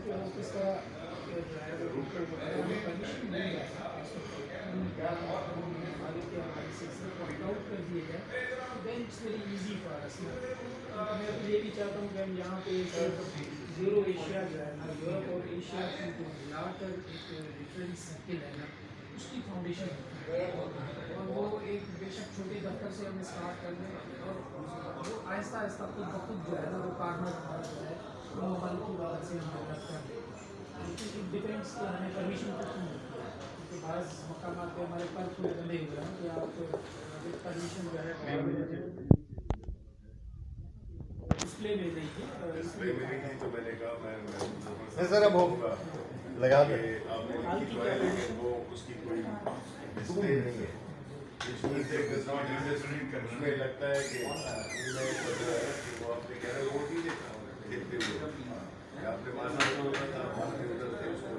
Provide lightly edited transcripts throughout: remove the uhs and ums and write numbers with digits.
कि वो किस तरह जो है वो परमिशन मिल रहा है मालिक के हवाले से सिर्फ पॉइंट आउट कर दिए जाए, then it's very easy for us ना। क्योंकि मैं तो ये भी चाहता हूँ कि हम यहाँ पे ज़ीरो एशिया जो है ना, यूरोप और एशिया की जो मिलाकर एक डिफरेंट सर्किल है ना, उसकी फाउंडेशन होती है। और वो एक बेशक छोटे दफ्तर से हमें स्टार्ट कर दें, और वो आहिस्ता आहिस्ता खुद ब खुद जो है ना वो पार्टनर हमारा जो है वो मोबाइल की मदद से हमें कर कर दें। लेकिन इट डिपेंड्स कि हमें परमिशन तक नहीं मिलती है, क्योंकि बाज़ मकामात पे हमारे पर खुले बंधे हुए हैं कि आप परमिशन जो है डिस्प्ले में नहीं है। डिस्प्ले में नहीं थी तो मैंने कहा मैं सर अब लगा दे आपने लिखी तो है लेकिन वो उसकी कोई डिस्प्ले नहीं है। उसमें लगता है कि वो आपने कह रहे वो नहीं देखा देखते हुए आपने माना तो होता था बाकी उधर थे उसको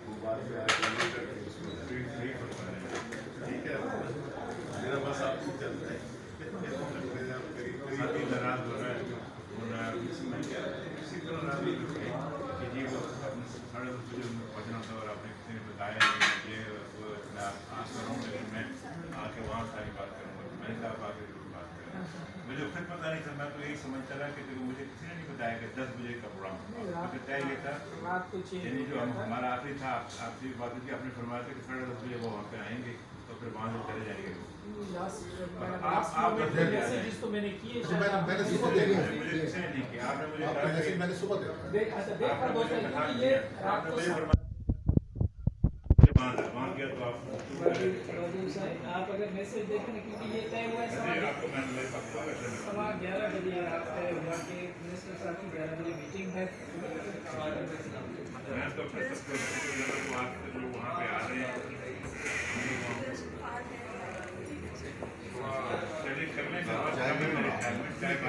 वो बाद में आके करके उसको ठीक है। मेरा बस आपको चलता है और आपने किसी ने बताया ये आस कर रहा हूँ, लेकिन मैं आके वहाँ सारी बात करूँगा। मैंने कहा आप आके जरूर बात करें। मुझे खुद पता नहीं था, मैं तो यही समझता रहा कि देखो मुझे किसी ने नहीं बताया कि 10 बजे का प्रोग्राम मुझे तय ये था। यानी जो हमारा आखिरी था आपसे बात हुई, आपने फरमाया था कि 10:30 बजे वो वहाँ पे आएंगे तो फिर वहाँ से चले जाएंगे। तो मैंने किए मैंने सुबह देखा मुझे किसी ने नहीं किया, आपने मुझे कहा कि मैंने सुबह देखा वहाँ गया तो आप आप अगर मैसेज देखें, क्योंकि ये तय हुआ है आपको मैंने 11 बजे आप तय हुआ कि मिनिस्टर साहब की 11 बजे मीटिंग है। मैं तो अपने सबको जो वहाँ पे आ रहे हैं चलिए करने के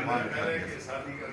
बाद शादी का